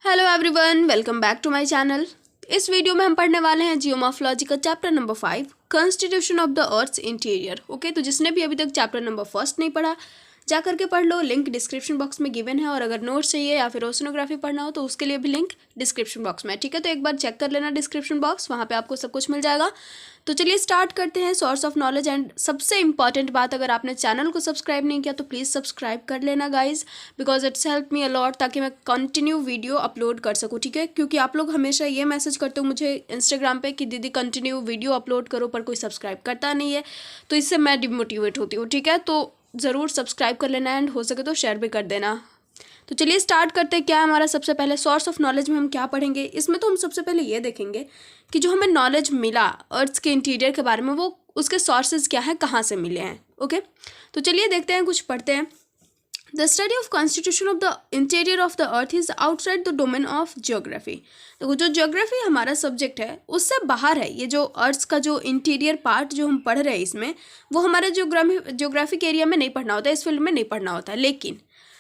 Hello everyone, welcome back to my channel. इस video में हम पढ़ने वाले हैं जियोमॉर्फोलॉजी का chapter number 5 constitution of the earth's interior. Okay, तो जिसने भी अभी तक चैप्टर नंबर 1 नहीं पढ़ा जा करके पढ़ लो, लिंक डिस्क्रिप्शन बॉक्स में गिवन है। और अगर नोट्स चाहिए या फिर ओशनोग्राफी पढ़ना हो तो उसके लिए भी लिंक डिस्क्रिप्शन बॉक्स में है। ठीक है, तो एक बार चेक कर लेना डिस्क्रिप्शन बॉक्स, वहाँ पे आपको सब कुछ मिल जाएगा। तो चलिए स्टार्ट करते हैं। सोर्स ऑफ नॉलेज एंड सबसे इंपॉर्टेंट बात, अगर आपने चैनल को सब्सक्राइब नहीं किया तो प्लीज़ सब्सक्राइब कर लेना guys, because it's help me a lot, ताकि मैं कंटिन्यू वीडियो अपलोड कर सकूँ। ठीक है, क्योंकि आप लोग हमेशा ये मैसेज करते हो मुझे इंस्टाग्राम पे कि दीदी कंटिन्यू वीडियो अपलोड करो, पर कोई सब्सक्राइब करता नहीं है, तो इससे मैं डिमोटिवेट होती हूँ। ठीक है, तो ज़रूर सब्सक्राइब कर लेना एंड हो सके तो शेयर भी कर देना। तो चलिए स्टार्ट करते हैं। क्या है हमारा सबसे पहले सोर्स ऑफ नॉलेज में हम क्या पढ़ेंगे? इसमें तो हम सबसे पहले ये देखेंगे कि जो हमें नॉलेज मिला अर्थ के इंटीरियर के बारे में, वो उसके सोर्सेज क्या हैं, कहाँ से मिले हैं। ओके, तो चलिए देखते हैं, कुछ पढ़ते हैं। The study of constitution of the interior of the earth is outside the domain of geography. देखो, जो जियोग्राफी हमारा सब्जेक्ट है उससे बाहर है। ये जो अर्थ का जो इंटीरियर पार्ट जो हम पढ़ रहे हैं इसमें, वो हमारे जियोग्राफिक एरिया में नहीं पढ़ना होता है, इस फील्ड में नहीं पढ़ना होता है। लेकिन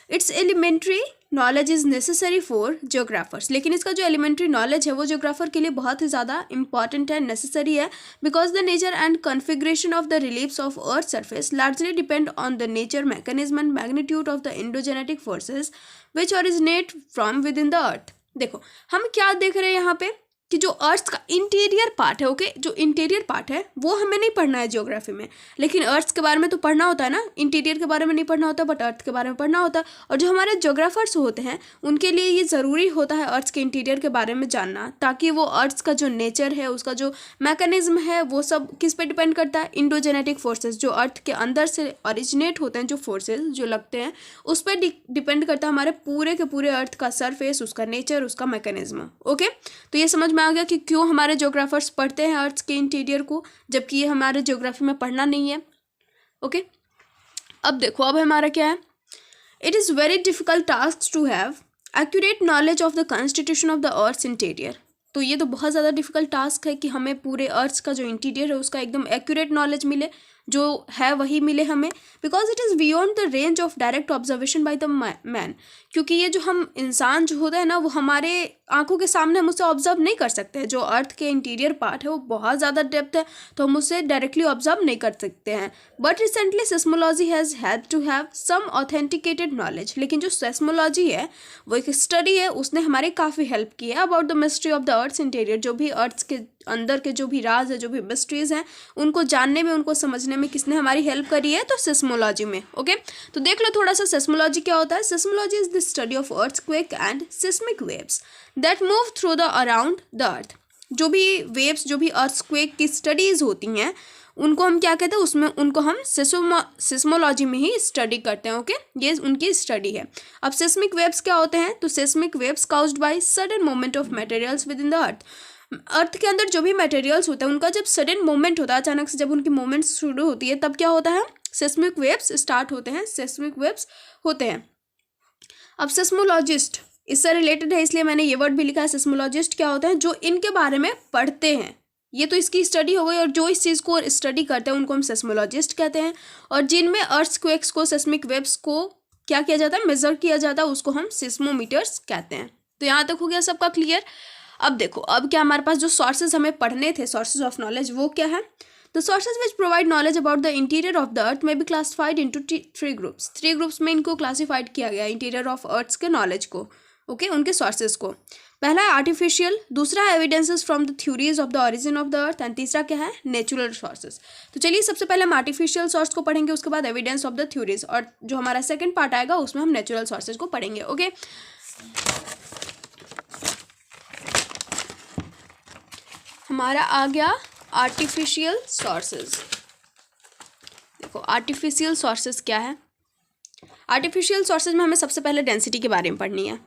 it's elementary knowledge is necessary for geographers. लेकिन इसका जो एलिमेंट्री नॉलेज है वो जियोग्राफर के लिए बहुत ही ज़्यादा इंपॉर्टेंट है, नेसेसरी है, because the nature and configuration of the reliefs of earth surface largely depend on the nature, mechanism and magnitude of the endogenetic forces which originate from with in the अर्थ। देखो, हम क्या देख रहे हैं यहाँ पे कि जो अर्थ का इंटीरियर पार्ट है, ओके, जो इंटीरियर पार्ट है वो हमें नहीं पढ़ना है ज्योग्राफी में, लेकिन अर्थ के बारे में तो पढ़ना होता है ना। इंटीरियर के बारे में नहीं पढ़ना होता, बट अर्थ के बारे में पढ़ना होता है। और जो हमारे ज्योग्राफर्स होते हैं उनके लिए ये ज़रूरी होता है अर्थ के इंटीरियर के बारे में जानना, ताकि वो अर्थ का जो नेचर है, उसका जो मैकेनिज्म है, वो सब किस पे डिपेंड करता है? इंडोजेनेटिक फोर्सेज, जो अर्थ के अंदर से ओरिजिनेट होते हैं, जो फोर्सेज जो लगते हैं, उस पर डिपेंड करता है हमारे पूरे के पूरे अर्थ का सरफेस, उसका नेचर, उसका मैकेनिज्म। ओके, तो ये समझ आ गया कि क्यों हमारे ज्योग्राफर्स पढ़ते हैं अर्थ के इंटीरियर को, जबकि ये हमारे ज्योग्राफी में पढ़ना नहीं है। ओके, अब देखो, अब हमारा क्या है? It is very difficult task to have accurate knowledge of the constitution of the earth interior. तो ये तो बहुत ज़्यादा डिफिकल्ट टास्क है कि हमें पूरे अर्थ का जो इंटीरियर है उसका एकदम एक्यूरेट नॉलेज मिले, जो है वही मिले हमें, because it is beyond the range of direct observation by the man. क्योंकि ये जो हम इंसान जो होता है ना, वो हमारे आंखों के सामने हम उसे ऑब्जर्व नहीं कर सकते हैं। जो अर्थ के इंटीरियर पार्ट है वो बहुत ज़्यादा डेप्थ है, तो हम उसे डायरेक्टली ऑब्जर्व नहीं कर सकते हैं। But recently seismology has help to have some authenticated knowledge. लेकिन जो सेस्मोलॉजी है वो एक स्टडी है, उसने हमारी काफ़ी हेल्प की है about the mystery of the earth interior. जो भी अर्थ के अंदर के जो भी राज है, जो भी मिस्ट्रीज हैं, उनको जानने में, उनको समझने में किसने हमारी हेल्प करी है? तो सेस्मोलॉजी में। ओके, तो देख लो थोड़ा सा सेस्मोलॉजी क्या होता है। Seismology is the study of earthquake and seismic waves that move through the around the earth. जो भी वेव्स, जो भी अर्थक्वेक की स्टडीज होती हैं, उनको हम क्या कहते हैं? उसमें उनको हम सिस्मोलॉजी में ही स्टडी करते हैं। ओके, ये उनकी स्टडी है। अब सिस्मिक वेव्स क्या होते हैं? तो seismic waves caused by sudden movement of materials within the earth. Earth के अंदर जो भी मटेरियल्स होते हैं उनका जब सडन मूवमेंट होता है, अचानक से जब उनकी मूवमेंट शुरू होती है, तब क्या होता है? सिस्मिक वेव्स स्टार्ट होते हैं, सिस्मिक वेव्स होते हैं। अब सिस्मोलॉजिस्ट इससे रिलेटेड है, इसलिए मैंने ये वर्ड भी लिखा है। सिस्मोलॉजिस्ट क्या होते हैं? जो इनके बारे में पढ़ते हैं। ये तो इसकी स्टडी हो गई, और जो इस चीज़ को स्टडी करते हैं उनको हम सिस्मोलॉजिस्ट कहते हैं। और जिनमें अर्थक्वेक्स को, सिस्मिक वेव्स को क्या किया जाता है? मेजर किया जाता है, उसको हम सिस्मोमीटर्स कहते हैं। तो यहाँ तक हो गया सबका क्लियर। अब देखो, अब क्या हमारे पास जो सोर्सेज हमें पढ़ने थे, सोर्सेज ऑफ नॉलेज, वो क्या है? The sources which provide knowledge about the interior of the earth may be classified into 3 groups. 3 groups में इनको क्लासिफाइड किया गया इंटीरियर ऑफ अर्थ के नॉलेज को। ओके, उनके सोर्सेज को। पहला है आर्टिफिशियल, दूसरा है evidences from the theories of the origin of the earth, and तीसरा क्या है? Natural sources. तो चलिए सबसे पहले हम आर्टिफिशियल सोर्स को पढ़ेंगे, उसके बाद एविडेंस ऑफ द थ्योरीज, और जो हमारा सेकंड पार्ट आएगा उसमें हम नेचुरल सोर्सेज को पढ़ेंगे। ओके, हमारा आ गया आर्टिफिशियल सोर्सेज। देखो, आर्टिफिशियल सोर्सेज क्या है? आर्टिफिशियल सोर्सेज में हमें सबसे पहले डेंसिटी के बारे में पढ़नी है।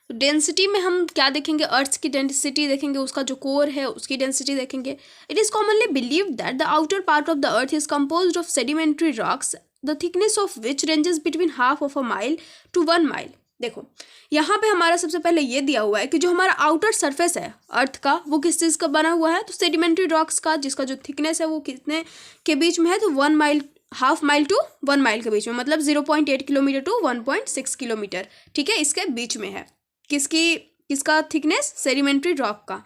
तो डेंसिटी में हम क्या देखेंगे? अर्थ की डेंसिटी देखेंगे, उसका जो कोर है उसकी डेंसिटी देखेंगे। It is commonly believe that the outer part of the earth is composed of sedimentary rocks the thickness of which ranges between half of a mile to 1 mile. देखो, यहाँ पे हमारा सबसे पहले ये दिया हुआ है कि जो हमारा आउटर सरफेस है अर्थ का, वो किस चीज़ का बना हुआ है? तो सेडिमेंट्री रॉक्स का, जिसका जो थिकनेस है वो कितने के बीच में है? तो 1 mile, half mile to 1 mile के बीच में, मतलब 0.8 किलोमीटर टू 1.6 किलोमीटर। ठीक है, इसके बीच में है। किसकी किसका थिकनेस? सेडिमेंट्री रॉक का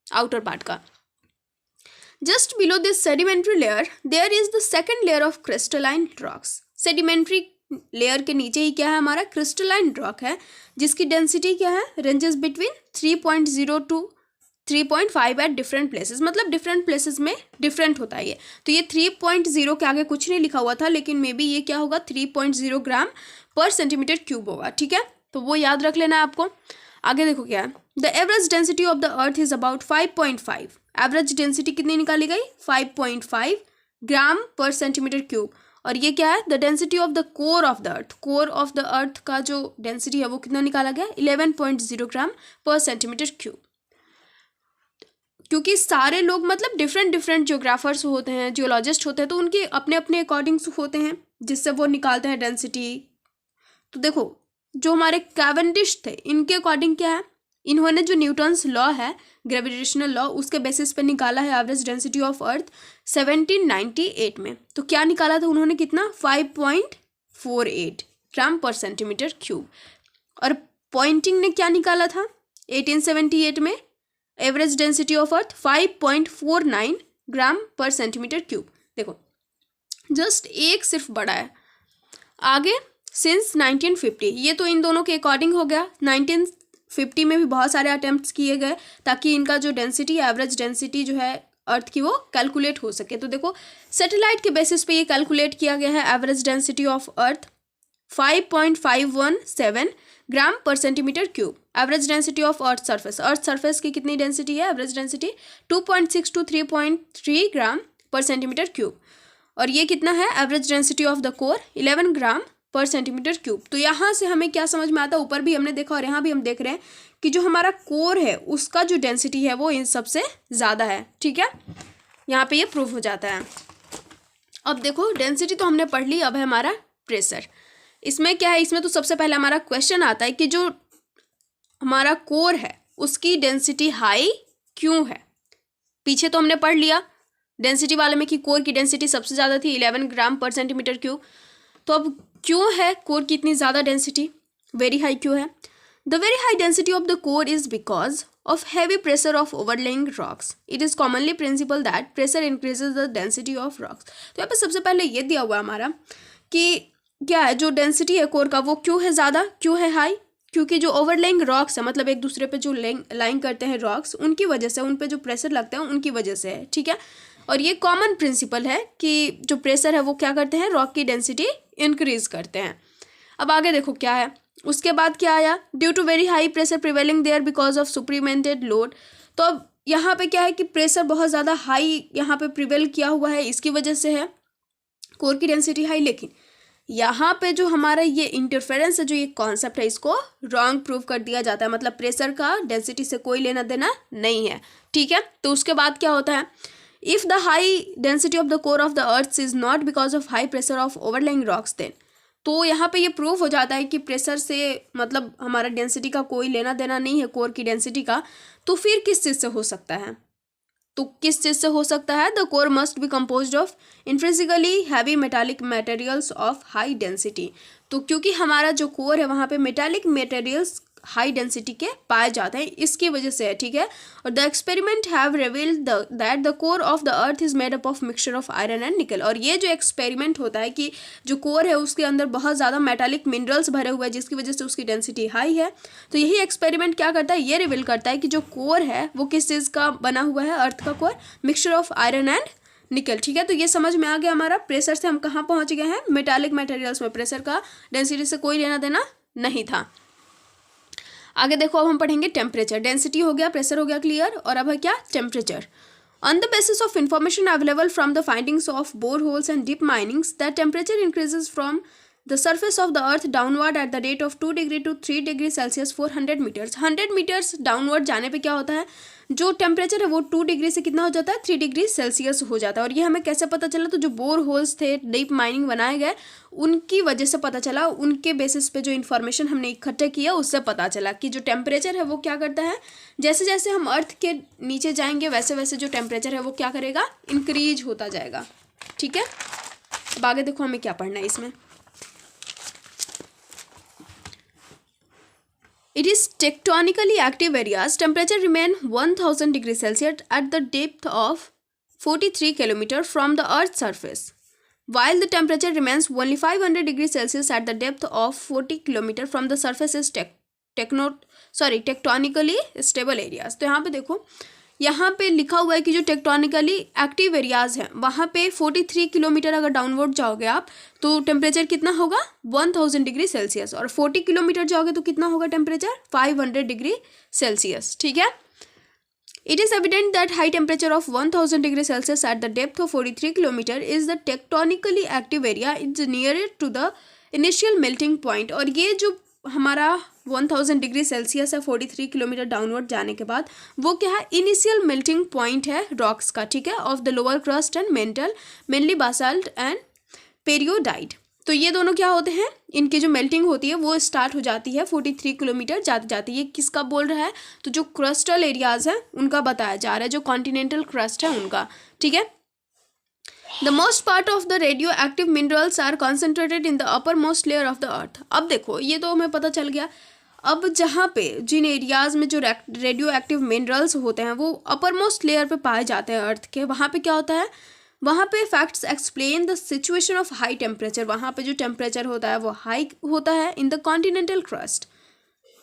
आउटर पार्ट का। Just below this sedimentary layer there is the second layer of crystalline rocks. Sedimentary layer के नीचे ही क्या है? हमारा क्रिस्टलाइन रॉक है, जिसकी डेंसिटी क्या है? Ranges between 3.0 to 3.5 at different places, मतलब डिफरेंट प्लेसेस में डिफरेंट होता है ये। तो ये 3.0 के आगे कुछ नहीं लिखा हुआ था, लेकिन मे बी ये क्या होगा? 3.0 ग्राम पर सेंटीमीटर क्यूब होगा। ठीक है, तो वो याद रख लेना है आपको। आगे देखो क्या है, the average density of the earth is about 5.5। Average density कितनी निकाली गई? 5.5 ग्राम पर सेंटीमीटर क्यूब। और ये क्या है? The density of the core of the earth. Core of the अर्थ का जो डेंसिटी है वो कितना निकाला गया? 11.0 ग्राम पर सेंटीमीटर क्यूब। क्योंकि सारे लोग मतलब डिफरेंट डिफरेंट जियोग्राफर्स होते हैं, जियोलॉजिस्ट होते हैं, तो उनके अपने अपने अकॉर्डिंग्स होते हैं जिससे वो निकालते हैं डेंसिटी। तो देखो जो हमारे कैवेंडिश थे, इनके अकॉर्डिंग क्या है? इन्होंने जो न्यूटन्स लॉ है, ग्रेविटेशनल लॉ, उसके बेसिस पे निकाला है एवरेज डेंसिटी ऑफ अर्थ 1798 में। तो क्या निकाला था उन्होंने? कितना? 5.48 ग्राम पर सेंटीमीटर क्यूब। और पॉइंटिंग ने क्या निकाला था 1878 में? एवरेज डेंसिटी ऑफ अर्थ 5.49 ग्राम पर सेंटीमीटर क्यूब। देखो जस्ट एक सिर्फ बड़ा है। आगे सिंस 1950, ये तो इन दोनों के अकॉर्डिंग हो गया। 1950 में भी बहुत सारे अटेम्प्ट्स किए गए ताकि इनका जो डेंसिटी, एवरेज डेंसिटी जो है अर्थ की, वो कैलकुलेट हो सके। तो देखो सैटेलाइट के बेसिस पे ये कैलकुलेट किया गया है। एवरेज डेंसिटी ऑफ अर्थ 5.517 ग्राम पर centimetre cube. Average density of earth surface, earth surface की कितनी डेंसिटी है? एवरेज डेंसिटी 2.6 to 3.3 ग्राम पर सेंटीमीटर क्यूब। और ये कितना है? Average density of the core 11 ग्राम पर सेंटीमीटर क्यूब। तो यहाँ से हमें क्या समझ में आता है? ऊपर भी हमने देखा और यहाँ भी हम देख रहे हैं कि जो हमारा कोर है उसका जो डेंसिटी है वो इन सबसे ज़्यादा है। ठीक है, यहाँ पे ये प्रूव हो जाता है। अब देखो डेंसिटी तो हमने पढ़ ली, अब है हमारा प्रेशर। इसमें क्या है? इसमें तो सबसे पहले हमारा क्वेश्चन आता है कि जो हमारा कोर है उसकी डेंसिटी हाई क्यों है? पीछे तो हमने पढ़ लिया डेंसिटी वाले में कि कोर की डेंसिटी सबसे ज़्यादा थी 11 ग्राम पर सेंटीमीटर क्यूब। तो अब क्यों है कोर की इतनी ज़्यादा डेंसिटी, वेरी हाई क्यों है? The very high density of the core is because of heavy pressure of overlaying rocks. It is commonly principle that pressure increases the density of rocks. तो यहाँ पे सबसे पहले ये दिया हुआ है हमारा कि क्या है, जो डेंसिटी है कोर का वो क्यों है ज़्यादा, क्यों है हाई? क्योंकि जो ओवरलेइंग रॉक्स है, मतलब एक दूसरे पे जो लाइन करते हैं रॉक्स, उनकी वजह से, उन पे जो प्रेशर लगता है उनकी वजह से है। ठीक है, और ये कॉमन प्रिंसिपल है कि जो प्रेशर है वो क्या करते हैं? रॉक की डेंसिटी इंक्रीज करते हैं। अब आगे देखो क्या है, उसके बाद क्या आया? Due to very high pressure prevailing there because of supplemented load. तो अब यहाँ पे क्या है कि प्रेशर बहुत ज़्यादा हाई यहाँ पे प्रिवेल किया हुआ है, इसकी वजह से है कोर की डेंसिटी हाई। लेकिन यहाँ पे जो हमारा ये इंटरफेरेंस है, जो ये कॉन्सेप्ट है, इसको रॉन्ग प्रूव कर दिया जाता है। मतलब प्रेशर का डेंसिटी से कोई लेना देना नहीं है। ठीक है, तो उसके बाद क्या होता है? If the high density of the core of the earth is not because of high pressure of overlaying rocks, then तो यहाँ पे ये प्रूफ हो जाता है कि प्रेशर से मतलब हमारा डेंसिटी का कोई लेना देना नहीं है, कोर की डेंसिटी का। तो फिर किस चीज़ से हो सकता है? तो किस चीज़ से हो सकता है? The core must be composed of intrinsically heavy metallic materials of high density. तो क्योंकि हमारा जो कोर है वहाँ पे मेटालिक मटेरियल्स हाई डेंसिटी के पाए जाते हैं, इसकी वजह से है। ठीक है, और the experiment have revealed that the core of the earth is made up of mixture of iron and निकल। और ये जो एक्सपेरिमेंट होता है कि जो कोर है उसके अंदर बहुत ज़्यादा मेटालिक मिनरल्स भरे हुए हैं, जिसकी वजह से उसकी डेंसिटी हाई है। तो यही एक्सपेरिमेंट क्या करता है? ये रिवील करता है कि जो कोर है वो किस चीज़ का बना हुआ है, अर्थ का core mixture of iron and निकल। ठीक है, तो ये समझ में आ गया हमारा प्रेशर से हम कहाँ पहुँच गए हैं? मेटालिक मटेरियल्स में प्रेशर का डेंसिटी से कोई लेना देना नहीं था। आगे देखो, अब हम पढ़ेंगे टेम्परेचर। डेंसिटी हो गया, प्रेशर हो गया क्लियर, और अब है क्या? Temperature. On the basis of information available from the findings of bore holes and deep minings, that temperature increases from the surface of the earth downward at the rate of 2 degree to 3 degree Celsius 400 metres. 100 metres downward जाने पे क्या होता है? जो temperature है वो 2 degree से कितना हो जाता है? 3 डिग्री सेल्सियस हो जाता है। और ये हमें कैसे पता चला? तो जो बोर होल्स थे, डीप माइनिंग बनाए गए, उनकी वजह से पता चला। उनके बेसिस पे जो इन्फॉर्मेशन हमने इकट्ठे किया उससे पता चला कि जो टेम्परेचर है वो क्या करता है, जैसे जैसे हम अर्थ के नीचे जाएंगे वैसे वैसे जो टेम्परेचर है वो क्या करेगा? इंक्रीज होता जाएगा। ठीक है, अब आगे देखो हमें क्या पढ़ना है इसमें। It is tectonically active areas. Temperature remain 1000 degrees Celsius at the depth of 43 km from the Earth's surface, while the temperature remains only 500 degrees Celsius at the depth of 40 km from the surface is tectonically stable areas. तो यहाँ पे देखो, यहाँ पे लिखा हुआ है कि जो टेक्टोनिकली एक्टिव एरियाज हैं वहाँ पे 43 किलोमीटर अगर डाउनवर्ड जाओगे आप तो टेम्परेचर कितना होगा 1000 डिग्री सेल्सियस, और 40 किलोमीटर जाओगे तो कितना होगा टेम्परेचर 500 डिग्री सेल्सियस. ठीक है. It is evident that high temperature of 1000 degrees Celsius at the depth of 43 km is the tectonically active area. It's nearer to the initial melting point. और ये जो हमारा 1000 डिग्री सेल्सियस है 43 kilometre downward जाने के बाद, वो क्या है, इनिशियल मेल्टिंग पॉइंट है रॉक्स का. ठीक है. Of the lower crust and mainly basalt and peridotite. तो ये दोनों क्या होते हैं, इनकी जो मेल्टिंग होती है वो स्टार्ट हो जाती है 43 किलोमीटर जाते जाते. ये किसका बोल रहा है, तो जो क्रस्टल एरियाज हैं उनका बताया जा रहा है, जो कॉन्टिनेंटल क्रस्ट है उनका. ठीक है. The most part of the radioactive minerals are concentrated in the uppermost layer of the earth. अब देखो, ये तो हमें पता चल गया. अब जहाँ पे जिन एरियाज में जो रेडियो एक्टिव मिनरल्स होते हैं वो अपर मोस्ट लेयर पे पाए जाते हैं अर्थ के, वहाँ पे क्या होता है, वहाँ पे facts explain the situation of high temperature. वहाँ पे जो टेम्परेचर होता है वो हाई होता है इन द कॉन्टिनेंटल क्रस्ट.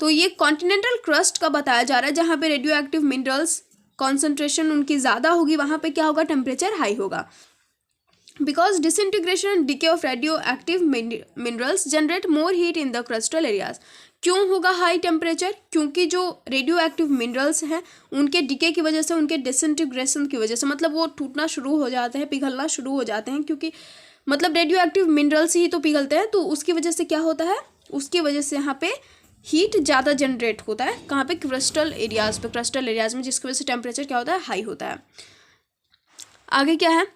तो ये कॉन्टिनेंटल क्रस्ट का बताया जा रहा है, जहाँ पे रेडियो एक्टिव मिनरल्स कॉन्सेंट्रेशन उनकी ज़्यादा होगी वहाँ पे क्या होगा, टेम्परेचर हाई होगा. Because disintegration and decay of radioactive minerals generate more heat in the crustal areas. क्यों होगा हाई टेम्परेचर, क्योंकि जो रेडियो एक्टिव मिनरल्स हैं उनके डिके की वजह से, उनके डिसइंटीग्रेशन की वजह से, मतलब वो टूटना शुरू हो जाते हैं, पिघलना शुरू हो जाते हैं, क्योंकि मतलब रेडियो एक्टिव मिनरल्स ही तो पिघलते हैं. तो उसकी वजह से क्या होता है, उसकी वजह से यहाँ पे हीट ज़्यादा जनरेट होता है. कहाँ पे, क्रिस्टल एरियाज में, जिसकी वजह से टेम्परेचर क्या होता है, हाई होता है. आगे क्या है,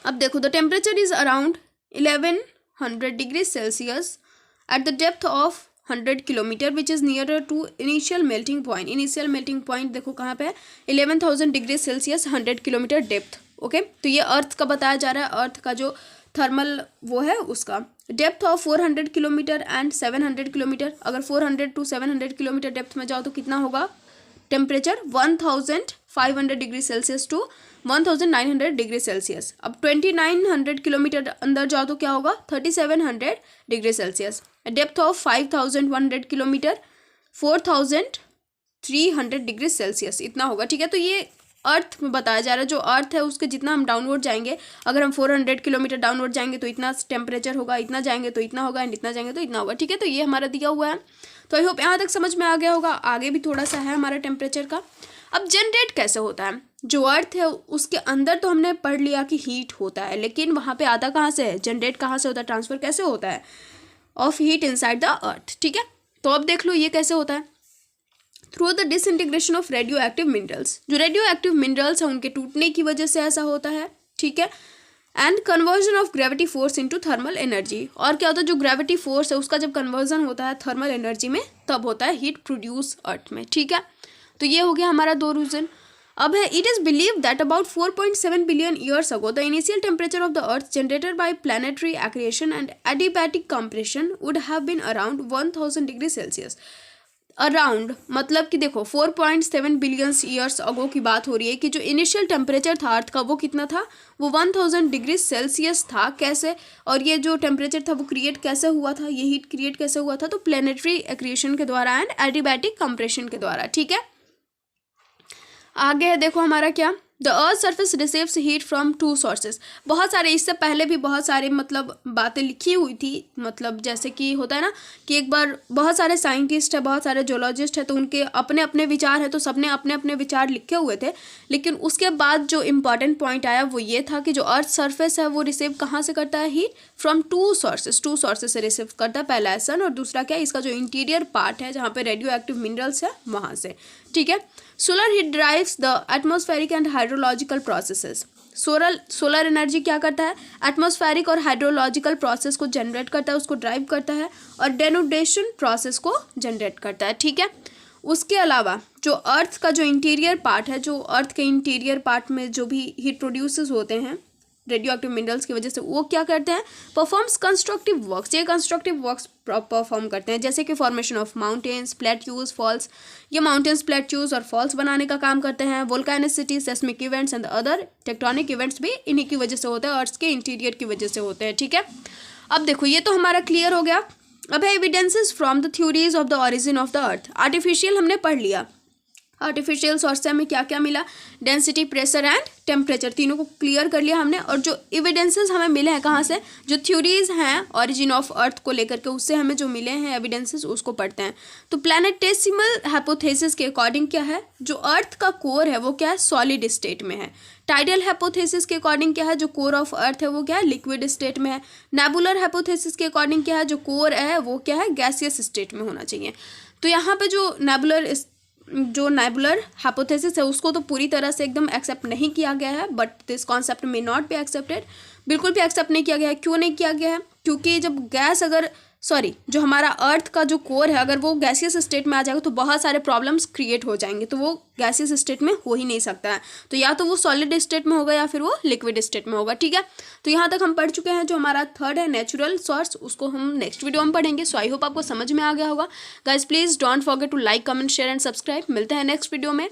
अब देखो, the temperature is around 1100 degree Celsius at the depth of 100 kilometre which is nearer to initial melting point. Initial melting point देखो कहाँ पे है, 11,000 degree Celsius 100 kilometre depth. Okay. तो ये अर्थ का बताया जा रहा है, अर्थ का जो थर्मल वो है उसका depth of 400 kilometre and 700 kilometre. अगर 400 टू 700 किलोमीटर डेप्थ में जाओ तो कितना होगा temperature, 1500 degree Celsius to 1900 degree Celsius. अब 2900 किलोमीटर अंदर जाओ तो क्या होगा, 3700 degree Celsius. Depth of 5100 kilometre 4300 degree Celsius, इतना होगा. ठीक है. तो ये अर्थ में बताया जा रहा है, जो अर्थ है उसके जितना हम डाउनवर्ड जाएंगे, अगर हम 400 किलोमीटर डाउनवर्ड जाएंगे तो इतना टेम्परेचर होगा, इतना जाएंगे तो इतना होगा, एंड इतना जाएंगे तो इतना होगा. ठीक है. तो ये हमारा दिया हुआ है. तो आई होप यहाँ तक समझ में आ गया होगा. आगे भी थोड़ा सा है हमारा टेम्परेचर का. अब जनरेट कैसे होता है, जो अर्थ है उसके अंदर तो हमने पढ़ लिया कि हीट होता है, लेकिन वहाँ पे आता कहाँ से है, जनरेट कहाँ से होता है, ट्रांसफ़र कैसे होता है of heat inside the earth. ठीक है. तो अब देख लो ये कैसे होता है, through the disintegration of radio active minerals. जो रेडियो एक्टिव मिनरल्स हैं उनके टूटने की वजह से ऐसा होता है. ठीक है. And conversion of gravity force into thermal energy. और क्या होता है, जो ग्रेविटी फोर्स है उसका जब कन्वर्जन होता है थर्मल एनर्जी में, तब होता है हीट प्रोड्यूस अर्थ में. ठीक है. तो ये हो गया हमारा दो रीजन. अब है, it is believe that about 4.7 billion years ago the initial temperature of the earth generated by planetary accretion and adiabatic compression would have been around 1000 degree Celsius. Around मतलब कि देखो 4.7 बिलियन ईयर्स अगो की बात हो रही है कि जो इनिशियल टेम्परेचर था अर्थ का वो कितना था, वो 1000 डिग्री सेल्सियस था. कैसे, और ये जो टेम्परेचर था वो क्रिएट कैसे हुआ था, ये हीट क्रिएट कैसे हुआ था, तो प्लानिटरी एक्रिएशन के द्वारा एंड एडियाबैटिक कंप्रेशन के द्वारा. ठीक है. आगे है देखो हमारा क्या, the earth surface receives heat from 2 sources. बहुत सारे, इससे पहले भी बहुत सारे मतलब बातें लिखी हुई थी, मतलब जैसे कि होता है ना कि एक बार बहुत सारे साइंटिस्ट है, बहुत सारे जोलॉजिस्ट है, तो उनके अपने अपने विचार है, तो सबने अपने अपने विचार लिखे हुए थे. लेकिन उसके बाद जो इम्पॉर्टेंट पॉइंट आया वो ये था कि जो अर्थ सर्फेस है वो रिसीव कहाँ से करता है हीट, फ्रॉम 2 सोर्सेज से रिसीव करता है. पहला है सन, और दूसरा क्या है, इसका जो इंटीरियर पार्ट है जहाँ पे रेडियो एक्टिव मिनरल्स है वहाँ से. ठीक है. Solar heat drives the atmospheric and hydrological processes. Solar energy क्या करता है, एटमॉस्फेरिक और हाइड्रोलॉजिकल प्रोसेस को जनरेट करता है, उसको ड्राइव करता है, और डेनुडेशन प्रोसेस को जनरेट करता है. ठीक है. उसके अलावा जो अर्थ का जो इंटीरियर पार्ट है, जो अर्थ के इंटीरियर पार्ट में जो भी हीट प्रोड्यूसेस होते हैं रेडियो एक्टिव मिनरल्स की वजह से, वो क्या करते हैं, परफॉर्म्स कंस्ट्रक्टिव वर्क्स, ये कंस्ट्रक्टिव वर्क्स परफॉर्म करते हैं, जैसे कि formation of mountains, plateaus, faults, ये माउंटेन्स, प्लेट्यूज और फॉल्स बनाने का काम करते हैं। Volcanicity, seismic events and other tectonic events भी इन्हीं की वजह से होते हैं, अर्थ के इंटीरियर की वजह से होते हैं, ठीक है। अब देखो ये तो हमारा क्लियर हो गया। अब है evidences from the theories of the origin of the earth. Artificial हमने पढ़ लिया, आर्टिफिशियल सोर्स से हमें क्या क्या मिला, डेंसिटी, प्रेशर एंड टेम्परेचर, तीनों को क्लियर कर लिया हमने। और जो एविडेंसेस हमें मिले हैं कहाँ से, जो थ्योरीज हैं ओरिजिन ऑफ अर्थ को लेकर के, उससे हमें जो मिले हैं एविडेंसेस, उसको पढ़ते हैं। तो प्लैनेटेसिमल हाइपोथेसिस के अकॉर्डिंग क्या है, जो अर्थ का कोर है वो क्या है, सॉलिड स्टेट में है। टाइडल हाइपोथेसिस के अकॉर्डिंग क्या है, जो कोर ऑफ अर्थ है वो क्या है, लिक्विड स्टेट में है। नेबुलर हाइपोथेसिस के अकॉर्डिंग क्या है, जो कोर है वो क्या है, गैसियस स्टेट में होना चाहिए। तो यहाँ पे जो नेबुलर हाइपोथेसिस है उसको तो पूरी तरह से एकदम एक्सेप्ट नहीं किया गया है, but this concept may not be accepted, बिल्कुल भी एक्सेप्ट नहीं किया गया है। क्यों नहीं किया गया है, क्योंकि जब गैस जो हमारा अर्थ का जो कोर है अगर वो गैसियस स्टेट में आ जाएगा तो बहुत सारे प्रॉब्लम्स क्रिएट हो जाएंगे, तो वो गैसियस स्टेट में हो ही नहीं सकता है। तो या तो वो सॉलिड स्टेट में होगा या फिर वो लिक्विड स्टेट में होगा, ठीक है। तो यहाँ तक हम पढ़ चुके हैं। जो हमारा थर्ड है नेचुरल सोर्स, उसको हम नेक्स्ट वीडियो में पढ़ेंगे। सो आई होप आपको समझ में आ गया होगा। Guys please don't forget to like, comment, share and subscribe. मिलते हैं नेक्स्ट वीडियो में।